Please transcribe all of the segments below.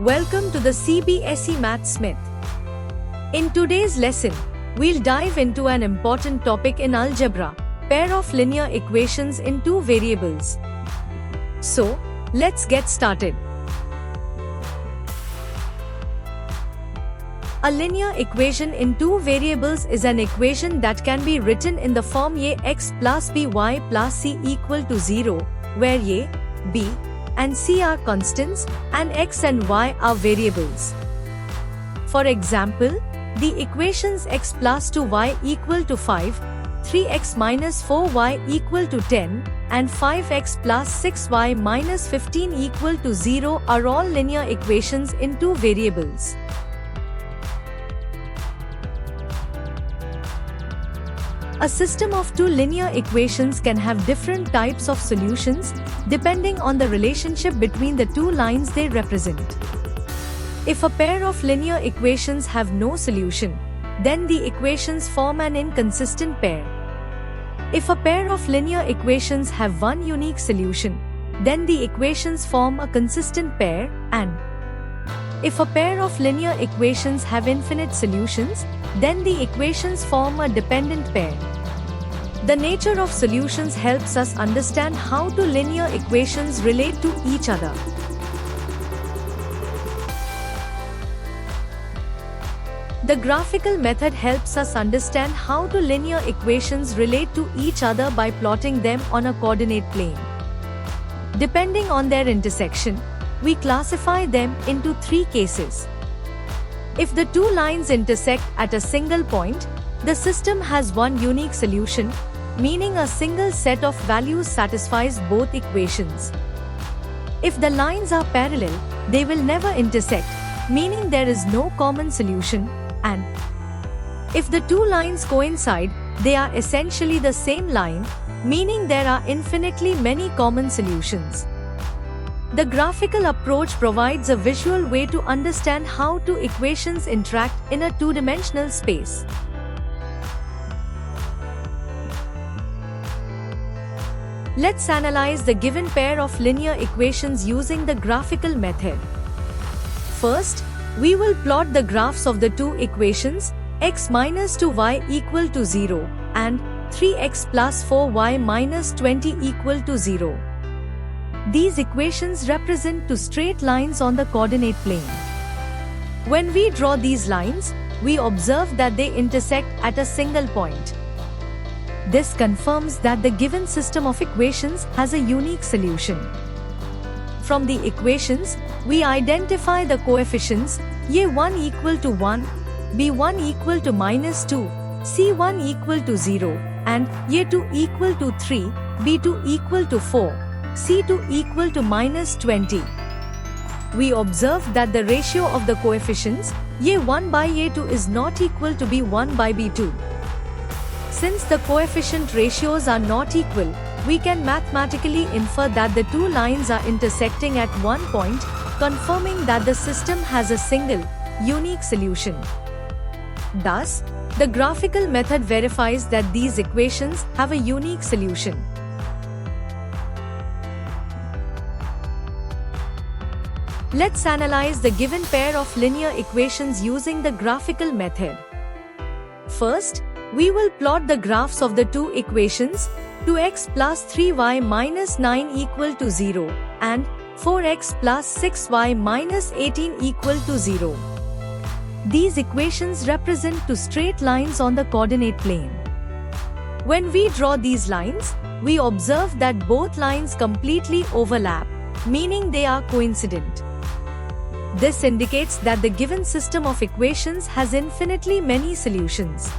Welcome to the CBSE Maths Myth. In today's lesson, we'll dive into an important topic in algebra, pair of linear equations in two variables. So, let's get started. A linear equation in two variables is an equation that can be written in the form ax plus by plus c equal to 0, where a, b, and c are constants, and x and y are variables. For example, the equations x plus 2y equal to 5, 3x minus 4y equal to 10, and 5x plus 6y minus 15 equal to 0 are all linear equations in two variables. A system of two linear equations can have different types of solutions, depending on the relationship between the two lines they represent. If a pair of linear equations have no solution, then the equations form an inconsistent pair. If a pair of linear equations have one unique solution, then the equations form a consistent pair, and if a pair of linear equations have infinite solutions, then the equations form a dependent pair. The nature of solutions helps us understand how two linear equations relate to each other. The graphical method helps us understand how two linear equations relate to each other by plotting them on a coordinate plane. Depending on their intersection, we classify them into three cases. If the two lines intersect at a single point, the system has one unique solution, meaning a single set of values satisfies both equations. If the lines are parallel, they will never intersect, meaning there is no common solution, and if the two lines coincide, they are essentially the same line, meaning there are infinitely many common solutions. The graphical approach provides a visual way to understand how two equations interact in a two-dimensional space. Let's analyze the given pair of linear equations using the graphical method. First, we will plot the graphs of the two equations, x minus 2y equal to 0, and 3x plus 4y minus 20 equal to 0. These equations represent two straight lines on the coordinate plane. When we draw these lines, we observe that they intersect at a single point. This confirms that the given system of equations has a unique solution. From the equations, we identify the coefficients a1 equal to 1, b1 equal to minus 2, c1 equal to 0, and a2 equal to 3, b2 equal to 4. C2 equal to minus 20. We observe that the ratio of the coefficients a1 by a2 is not equal to b1 by b2. Since the coefficient ratios are not equal, we can mathematically infer that the two lines are intersecting at one point, confirming that the system has a single, unique solution. Thus, the graphical method verifies that these equations have a unique solution. Let's analyze the given pair of linear equations using the graphical method. First, we will plot the graphs of the two equations, 2x plus 3y minus 9 equal to 0, and 4x plus 6y minus 18 equal to 0. These equations represent two straight lines on the coordinate plane. When we draw these lines, we observe that both lines completely overlap, meaning they are coincident. This indicates that the given system of equations has infinitely many solutions.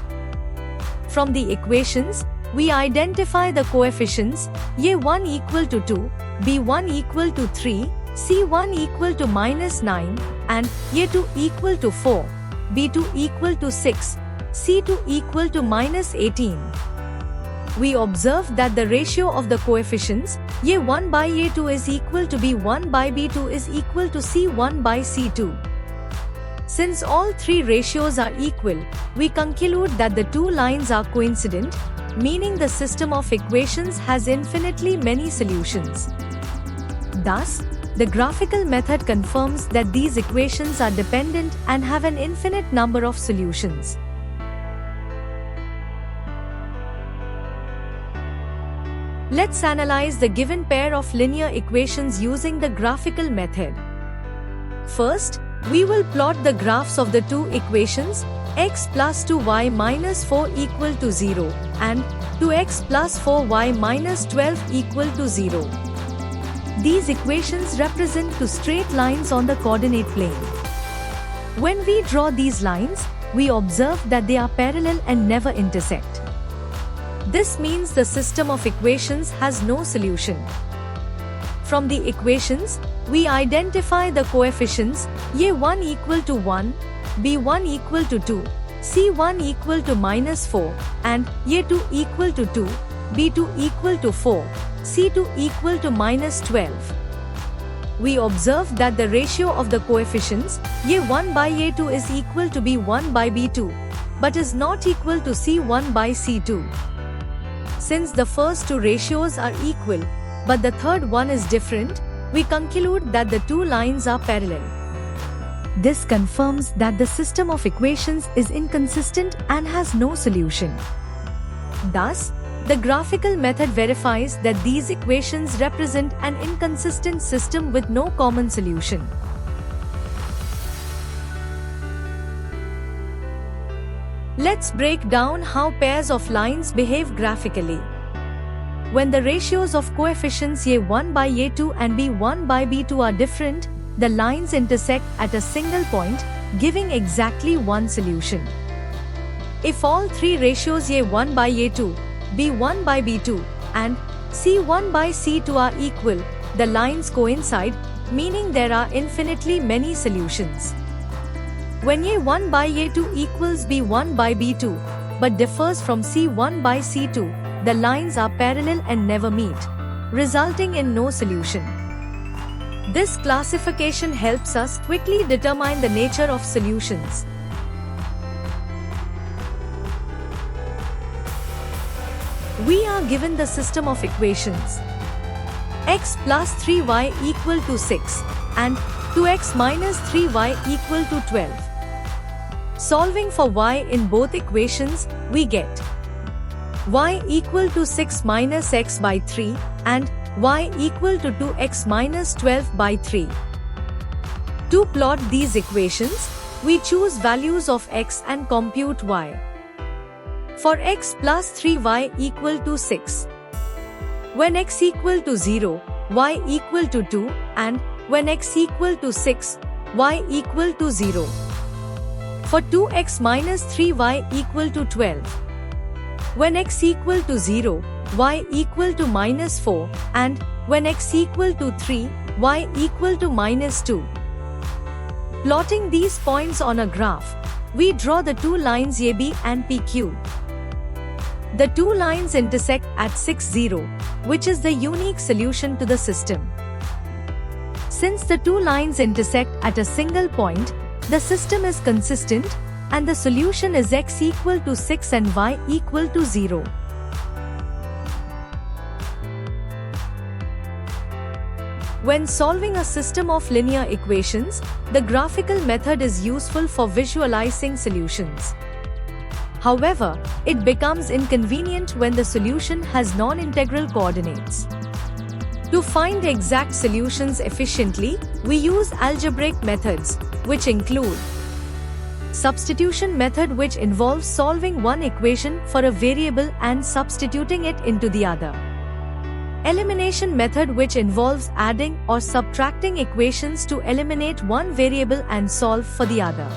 From the equations, we identify the coefficients a1 equal to 2, b1 equal to 3, c1 equal to minus 9, and a2 equal to 4, b2 equal to 6, c2 equal to minus 18. We observe that the ratio of the coefficients a1 by a2 is equal to b1 by b2 is equal to c1 by c2. Since all three ratios are equal, we conclude that the two lines are coincident, meaning the system of equations has infinitely many solutions. Thus, The graphical method confirms that these equations are dependent and have an infinite number of solutions. Let's analyze the given pair of linear equations using the graphical method. First, we will plot the graphs of the two equations, x plus 2y minus 4 equal to 0 and 2x plus 4y minus 12 equal to 0. These equations represent two straight lines on the coordinate plane. When we draw these lines, we observe that they are parallel and never intersect. This means the system of equations has no solution. From the equations, we identify the coefficients a1 equal to 1, b1 equal to 2, c1 equal to minus 4, and a2 equal to 2, b2 equal to 4, c2 equal to minus 12. We observe that the ratio of the coefficients a1 by a2 is equal to b1 by b2, but is not equal to c1 by c2. Since the first two ratios are equal, but the third one is different, we conclude that the two lines are parallel. This confirms that the system of equations is inconsistent and has no solution. Thus, the graphical method verifies that these equations represent an inconsistent system with no common solution. Let's break down how pairs of lines behave graphically. When the ratios of coefficients a1 by a2 and b1 by b2 are different, the lines intersect at a single point, giving exactly one solution. If all three ratios a1 by a2, b1 by b2, and c1 by c2 are equal, the lines coincide, meaning there are infinitely many solutions. When a1 by a2 equals b1 by b2, but differs from c1 by c2, the lines are parallel and never meet, resulting in no solution. This classification helps us quickly determine the nature of solutions. We are given the system of equations x plus 3y equal to 6 and 2x minus 3y equal to 12. Solving for y in both equations, we get y equal to 6 minus x by 3 and y equal to 2x minus 12 by 3. To plot these equations, we choose values of x and compute y. For x plus 3y equal to 6. When x equal to 0, y equal to 2 and when x equal to 6, y equal to 0. For 2x minus 3y equal to 12. When x equal to 0, y equal to minus 4 and when x equal to 3, y equal to minus 2. Plotting these points on a graph, we draw the two lines AB and PQ. The two lines intersect at 6, 0, which is the unique solution to the system. Since the two lines intersect at a single point, the system is consistent and the solution is x equal to 6 and y equal to 0. When solving a system of linear equations, the graphical method is useful for visualizing solutions. However, it becomes inconvenient when the solution has non-integral coordinates. To find exact solutions efficiently, we use algebraic methods, which include substitution method, which involves solving one equation for a variable and substituting it into the other. Elimination method, which involves adding or subtracting equations to eliminate one variable and solve for the other.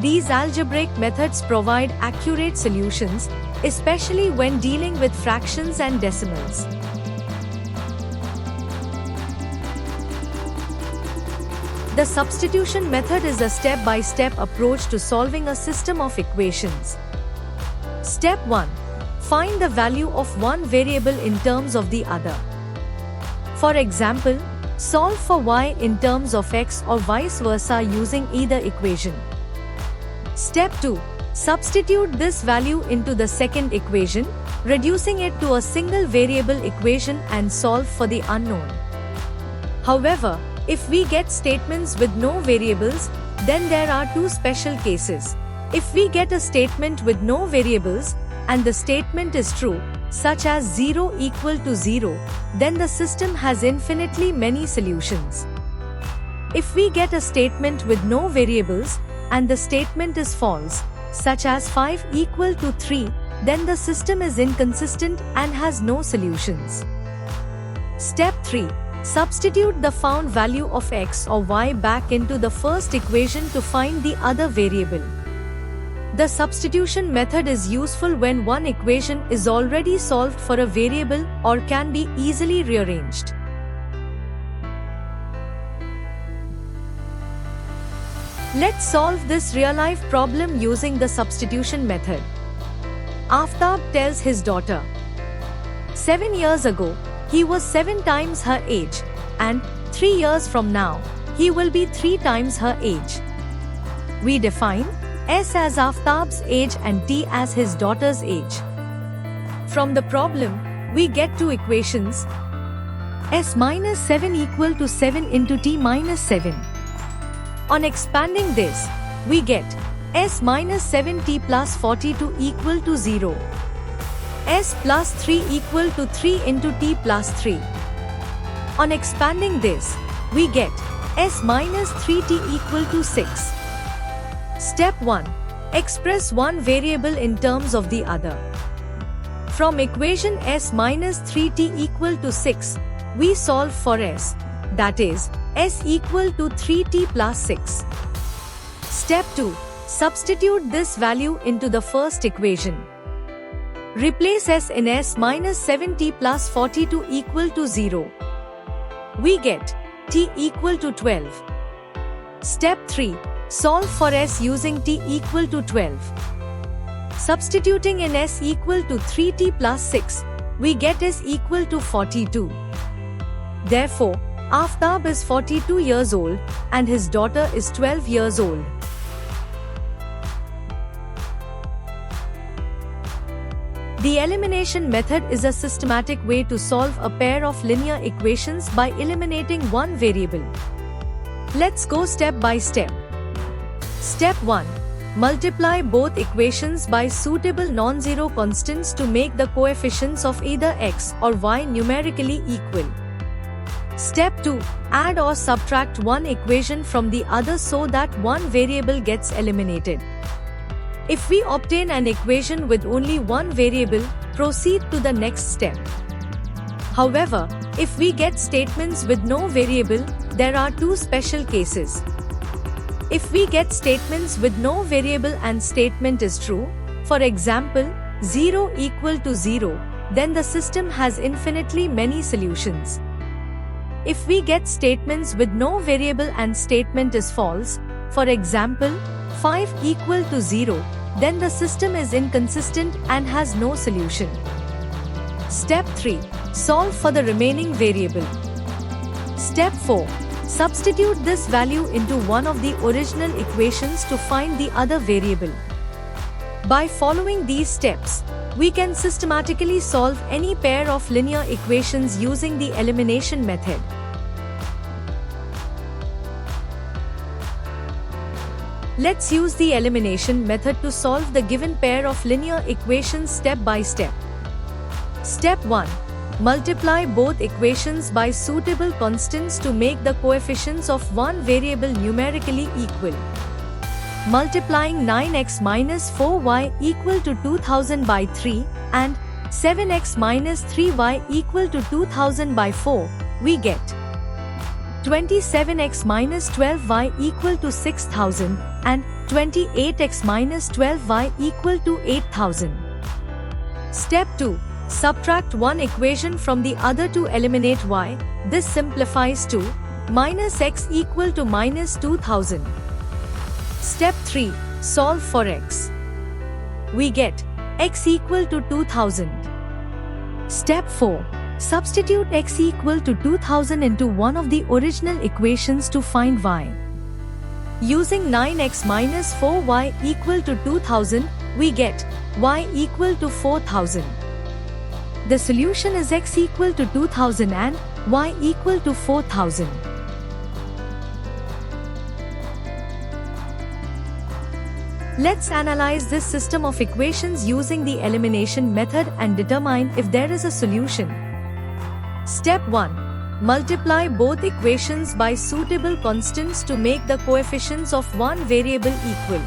These algebraic methods provide accurate solutions, especially when dealing with fractions and decimals. The substitution method is a step-by-step approach to solving a system of equations. Step 1. Find the value of one variable in terms of the other. For example, solve for y in terms of x or vice versa using either equation. Step 2. Substitute this value into the second equation, reducing it to a single variable equation and solve for the unknown. However, if we get statements with no variables, then there are two special cases. If we get a statement with no variables, and the statement is true, such as 0 equal to 0, then the system has infinitely many solutions. If we get a statement with no variables, and the statement is false, such as 5 equal to 3, then the system is inconsistent and has no solutions. Step 3. Substitute the found value of x or y back into the first equation to find the other variable. The substitution method is useful when one equation is already solved for a variable or can be easily rearranged. Let's solve this real-life problem using the substitution method. Aftab tells his daughter, 7 years ago, he was 7 times her age, and 3 years from now, he will be 3 times her age. We define S as Aftab's age and T as his daughter's age. From the problem, we get two equations. S minus 7 equal to 7 into T minus 7. On expanding this, we get S minus 7T plus 42 equal to 0. S plus 3 equal to 3 into T plus 3. On expanding this, we get S minus 3T equal to 6. Step 1. Express one variable in terms of the other. From equation S minus 3T equal to 6, we solve for S, that is, S equal to 3T plus 6. Step 2. Substitute this value into the first equation. Replace S in S minus 7T plus 42 equal to 0. We get T equal to 12. Step 3. Solve for S using T equal to 12. Substituting in S equal to 3T plus 6, we get S equal to 42. Therefore, Aftab is 42 years old and his daughter is 12 years old. The elimination method is a systematic way to solve a pair of linear equations by eliminating one variable. Let's go step by step. Step 1. Multiply both equations by suitable non-zero constants to make the coefficients of either x or y numerically equal. Step 2. Add or subtract one equation from the other so that one variable gets eliminated. If we obtain an equation with only one variable, proceed to the next step. However, if we get statements with no variable, there are two special cases. If we get statements with no variable and statement is true, for example, 0 equal to 0, then the system has infinitely many solutions. If we get statements with no variable and statement is false, for example, 5 equal to 0, then the system is inconsistent and has no solution. Step 3. Solve for the remaining variable. Step 4. Substitute this value into one of the original equations to find the other variable. By following these steps, we can systematically solve any pair of linear equations using the elimination method. Let's use the elimination method to solve the given pair of linear equations step by step. Step 1. Multiply both equations by suitable constants to make the coefficients of one variable numerically equal. Multiplying 9x minus 4y equal to 2000 by 3 and 7x minus 3y equal to 2000 by 4, we get 27x minus 12y equal to 6000 and 28x minus 12y equal to 8000. Step 2. Subtract one equation from the other to eliminate y. This simplifies to minus x equal to minus 2000. Step 3. Solve for x. We get x equal to 2000. Step 4. Substitute x equal to 2000 into one of the original equations to find y. Using 9x minus 4y equal to 2000, we get y equal to 4000. The solution is x equal to 2000 and y equal to 4000. Let's analyze this system of equations using the elimination method and determine if there is a solution. Step 1. Multiply both equations by suitable constants to make the coefficients of one variable equal.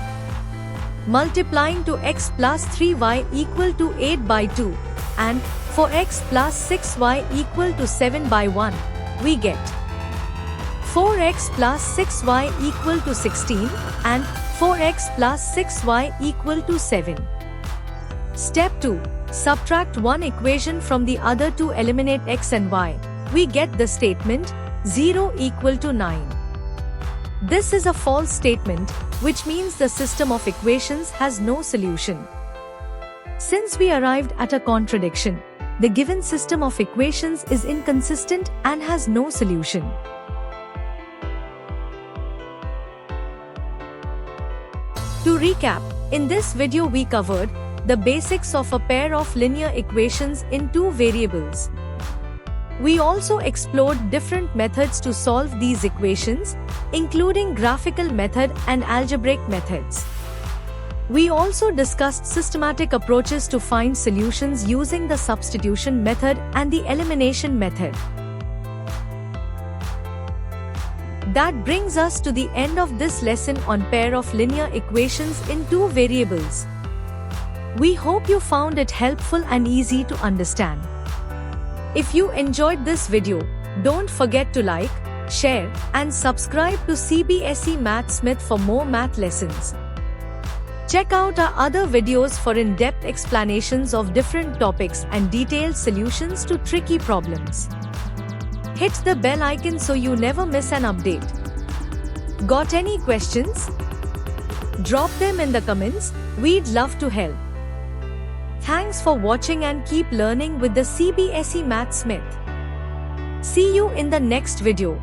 Multiplying to x plus 3y equal to 8 by 2 and for x plus 6y equal to 7 by 1, we get 4x plus 6y equal to 16 and 4x plus 6y equal to 7. Step 2. Subtract one equation from the other to eliminate x and y. We get the statement 0 equal to 9. This is a false statement, which means the system of equations has no solution. Since we arrived at a contradiction, the given system of equations is inconsistent and has no solution. To recap, in this video we covered the basics of a pair of linear equations in two variables. We also explored different methods to solve these equations, including graphical method and algebraic methods. We also discussed systematic approaches to find solutions using the substitution method and the elimination method. That brings us to the end of this lesson on pair of linear equations in two variables. We hope you found it helpful and easy to understand. If you enjoyed this video, don't forget to like, share, and subscribe to CBSE Mathsmith for more math lessons. Check out our other videos for in-depth explanations of different topics and detailed solutions to tricky problems. Hit the bell icon so you never miss an update. Got any questions? Drop them in the comments, we'd love to help. Thanks for watching and keep learning with the CBSE Mathsmith. See you in the next video.